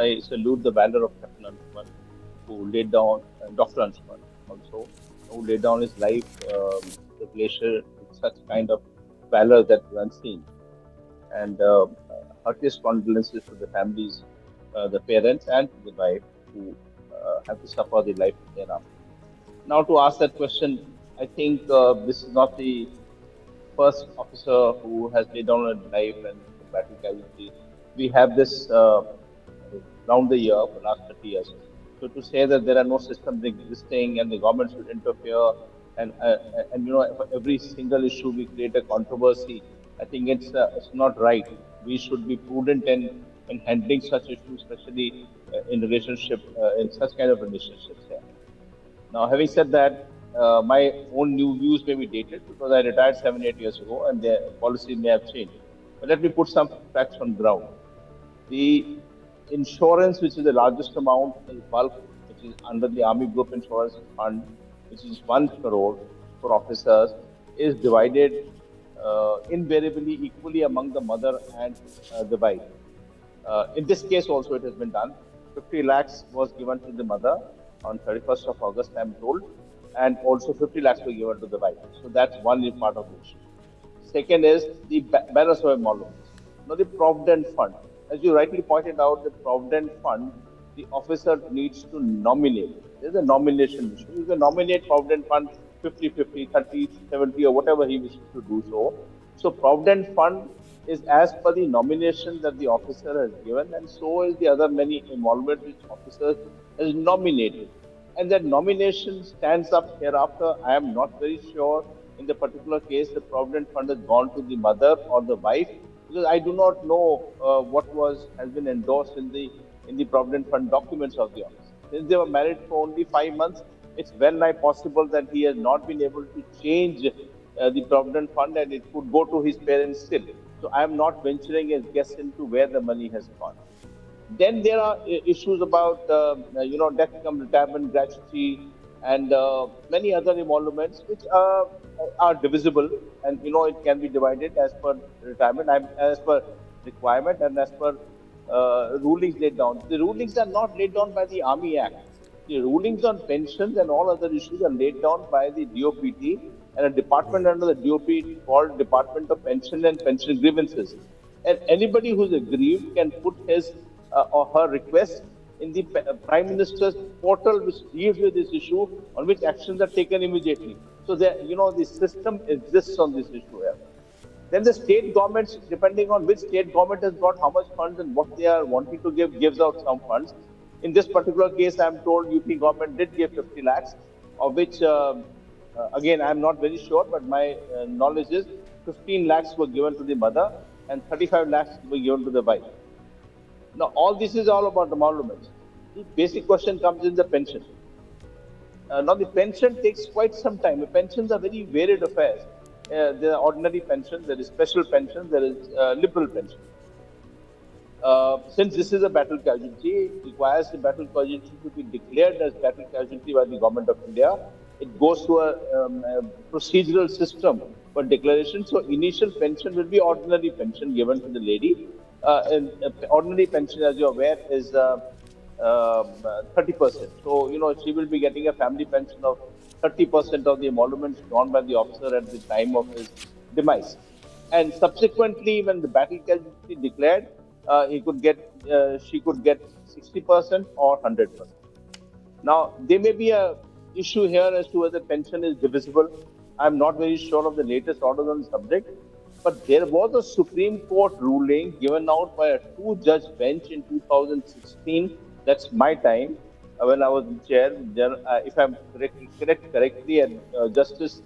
I salute the valor of Captain Anshuman, who laid down, Dr. Anshuman also, who laid down his life, the glacier, with such kind of valor that is unseen. And heartiest condolences to the families, the parents, and to the wife who have to suffer the life thereafter. Now, to ask that question, I think this is not the first officer who has laid down his life and become battle casualty. We have this round the year for last 30 years. So to say that there are no systems existing and the government should interfere and for every single issue we create a controversy, I think it's not right. We should be prudent in handling such issues, especially in relationship in such kind of relationships. Yeah. Now, having said that, my own new views may be dated because I retired 7, 8 years ago, and the policy may have changed. But let me put some facts on ground. The insurance, which is the largest amount in bulk, which is under the Army Group Insurance Fund, which is 1 crore for officers, is divided invariably equally among the mother and the wife. In this case, also it has been done. 50 lakhs was given to the mother on 31st of August, I'm told, and also 50 lakhs were given to the wife. So that's one part of the issue. Second is the balance of emoluments. Now, the Provident Fund. As you rightly pointed out, the Provident Fund, the officer needs to nominate. There's a nomination issue. You can nominate Provident Fund 50-50, 30-70, or whatever he wishes to do so. So, Provident Fund is as per the nomination that the officer has given, and so is the other many emoluments which officer has nominated. And that nomination stands up hereafter. I am not very sure in the particular case the Provident Fund has gone to the mother or the wife, because I do not know what has been endorsed in the Provident Fund documents of the office. Since they were married for only 5 months, it's well nigh possible that he has not been able to change the Provident Fund, and it could go to his parents still. So I am not venturing a guess into where the money has gone. Then there are issues about death cum retirement gratuity and many other emoluments which are divisible, and it can be divided as per retirement, as per requirement, and as per rulings laid down. The rulings are not laid down by the Army Act. The rulings on pensions and all other issues are laid down by the DOPT and a department under the DOP called Department of Pension and Pension Grievances. And anybody who's aggrieved can put his or her request in the Prime Minister's portal, which deals with this issue, on which actions are taken immediately. So that the system exists on this issue here. Then the state governments, depending on which state government has got how much funds and what they are wanting to give, gives out some funds. In this particular case, I'm told UP government did give 50 lakhs, of which, again, I'm not very sure, but my knowledge is 15 lakhs were given to the mother and 35 lakhs were given to the wife. Now, all this is all about emoluments. The basic question comes in the pension. Now, the pension takes quite some time. The pensions are very varied affairs. There are ordinary pensions, there is special pension, there is liberal pension. Since this is a battle casualty, it requires the battle casualty to be declared as battle casualty by the government of India. It goes through a procedural system for declaration. So initial pension will be ordinary pension given to the lady. And ordinary pension, as you're aware, is 30%. So, she will be getting a family pension of 30% of the emoluments drawn by the officer at the time of his demise. And subsequently, when the battle casualty declared, she could get 60% or 100%. Now, there may be a issue here as to whether pension is divisible. I'm not very sure of the latest orders on the subject, but there was a Supreme Court ruling given out by a two-judge bench in 2016. That's my time when I was in chair. If I'm correctly, and Justice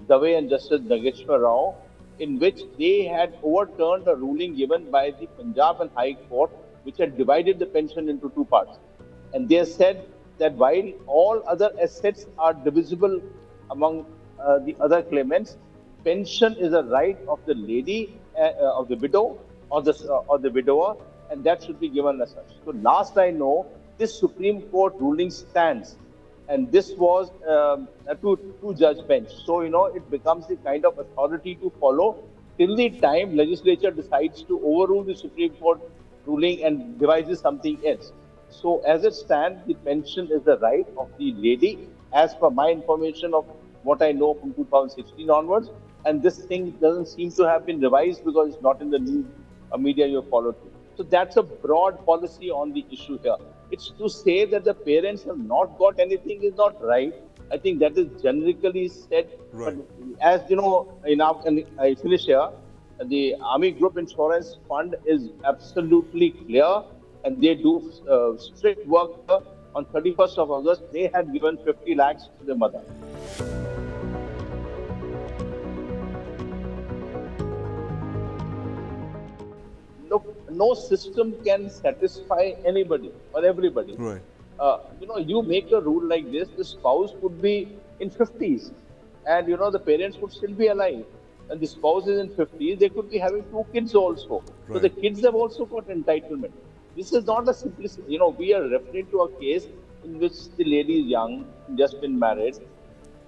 Dave and Justice Nageshwar Rao, in which they had overturned a ruling given by the Punjab and High Court, which had divided the pension into two parts. And they said that while all other assets are divisible among the other claimants, pension is a right of the lady, of the widow, or the widower, and that should be given as such. So, last I know, this Supreme Court ruling stands, and this was a two-judge bench. So, it becomes the kind of authority to follow till the time legislature decides to overrule the Supreme Court ruling and devises something else. So as it stands, the pension is the right of the lady, as per my information of what I know from 2016 onwards. And this thing doesn't seem to have been revised because it's not in the news media you follow to. So that's a broad policy on the issue here. It's to say that the parents have not got anything is not right. I think that is generically said. But Right. as you know, and I finish here, the Army Group Insurance Fund is absolutely clear, and they do strict work here. On 31st of August, they had given 50 lakhs to the mother. Look, no system can satisfy anybody or everybody. Right. You make a rule like this, the spouse could be in 50s, and the parents would still be alive. And the spouse is in 50s, they could be having two kids also. So the Right. kids have also got entitlement. This is not a simplicity. We are referring to a case in which the lady is young, just been married,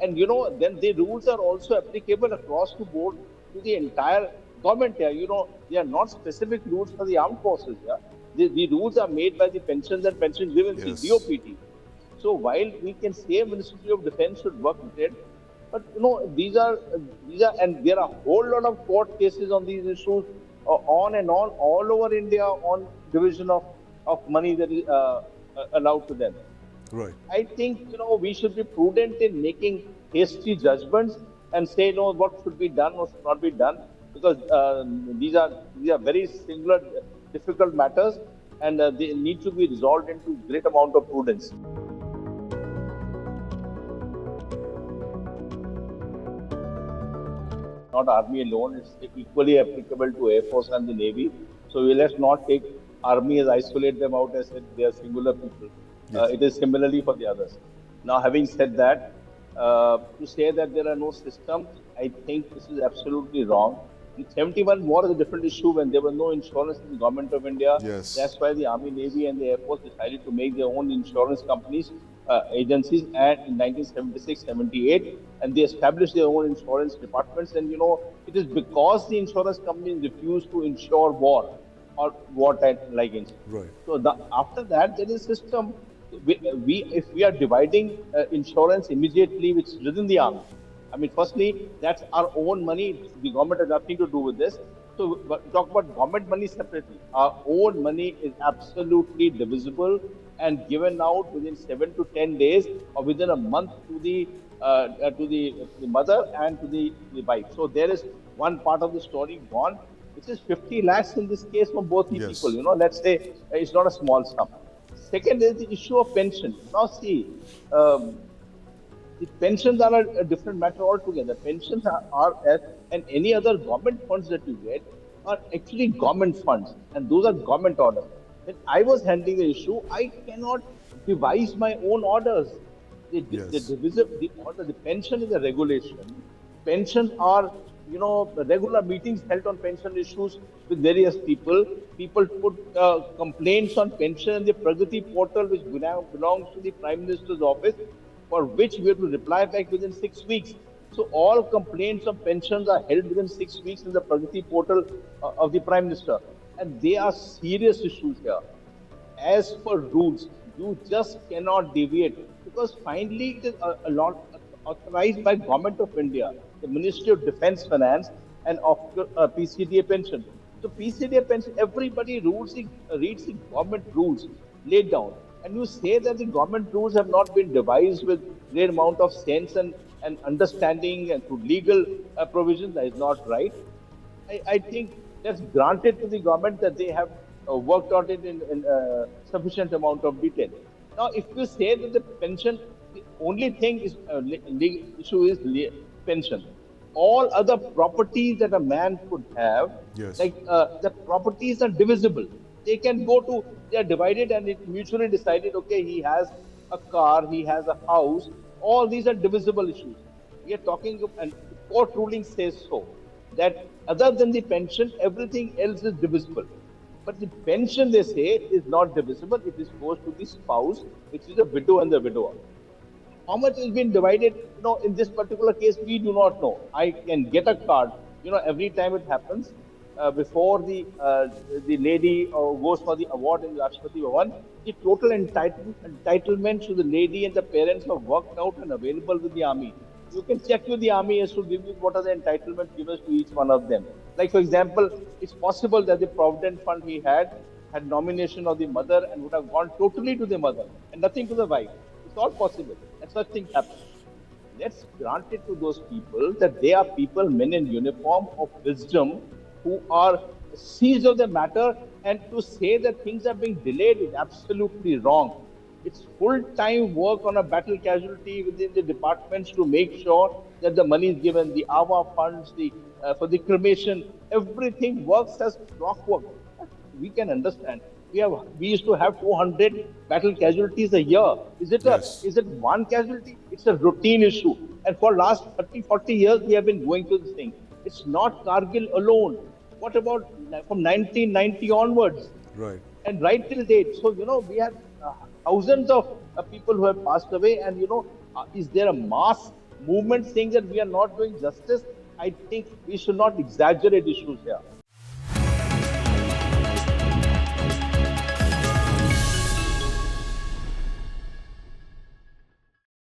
and then the rules are also applicable across the board to the entire government here. They are not specific rules for the armed forces here. The rules are made by the pensions and pension grievances, Yes. DOPT. So while we can say Ministry of Defense should work with it, but these are, and there are a whole lot of court cases on these issues, on and on all over India on division of money that is allowed to them. Right. I think we should be prudent in making hasty judgments and say no, what should be done or should not be done, because these are very singular, difficult matters, and they need to be resolved into great amount of prudence. Not Army alone. It's equally applicable to Air Force and the Navy. So let's not take Army as isolate them out as if they are singular people. Yes. It is similarly for the others. Now, having said that, to say that there are no systems, I think this is absolutely wrong. In 71 war is a different issue when there was no insurance in the government of India. Yes. That's why the Army, Navy, and the Air Force decided to make their own insurance companies, agencies, and in 1976-78, and they established their own insurance departments. And it is because the insurance companies refused to insure war or wartime like incidents. Right. So after that, there is a system. If we are dividing insurance immediately, which is within the army. I mean, firstly, that's our own money. The government has nothing to do with this. So talk about government money separately. Our own money is absolutely divisible and given out within 7 to 10 days or within a month to the mother and to the wife. So there is one part of the story gone, which is 50 lakhs in this case for both the people. Yes. Let's say it's not a small sum. Second is the issue of pension. Now, see, um, the pensions are a different matter altogether. Pensions and any other government funds that you get are actually government funds, and those are government orders. When I was handling the issue, I cannot devise my own orders. Yes. The order, the pension is a regulation. Pensions are, regular meetings held on pension issues with various people. People put complaints on pension in the Pragati portal, which belongs to the Prime Minister's office, for which we have to reply back within 6 weeks. So all complaints of pensions are held within 6 weeks in the Pragati portal of the Prime Minister, and they are serious issues here. As per rules, you just cannot deviate, because finally it is a lot authorized by Government of India, the Ministry of Defence Finance, and of PCDA pension. So PCDA pension, everybody reads the government rules laid down, and you say that the government rules have not been devised with great amount of sense and understanding and through legal provisions. That is not right. I think that's granted to the government that they have worked on it in sufficient amount of detail. Now, if you say that the pension, the only thing is issue is pension. All other properties that a man could have, Yes. like the properties are divisible. They can go to, they are divided and it mutually decided, okay, he has a car, he has a house. All these are divisible issues. We are talking, and the court ruling says so, that other than the pension, everything else is divisible. But the pension, they say, is not divisible. It is goes to the spouse, which is the widow and the widower. How much has been divided, in this particular case, we do not know. I can get a card, every time it happens. before the lady goes for the award in Rashtrapati Bhavan, the total entitlement to the lady and the parents are worked out and available with the army. You can check with the army as to give you what are the entitlements given to each one of them. Like for example, it's possible that the provident fund he had nomination of the mother and would have gone totally to the mother and nothing to the wife. It's all possible, and such things happen. Let's grant it to those people that they are people, men in uniform of wisdom, who are seized of the matter, and to say that things are being delayed is absolutely wrong. It's full-time work on a battle casualty within the departments to make sure that the money is given, the AWA funds, the for the cremation, everything works as clockwork. We can understand. We used to have 200 battle casualties a year. Yes. Is it one casualty? It's a routine issue. And for last 30, 40 years, we have been going through this thing. It's not Kargil alone. What about from 1990 onwards? Right. And right till date. So, we have thousands of people who have passed away. And, is there a mass movement saying that we are not doing justice? I think we should not exaggerate issues here.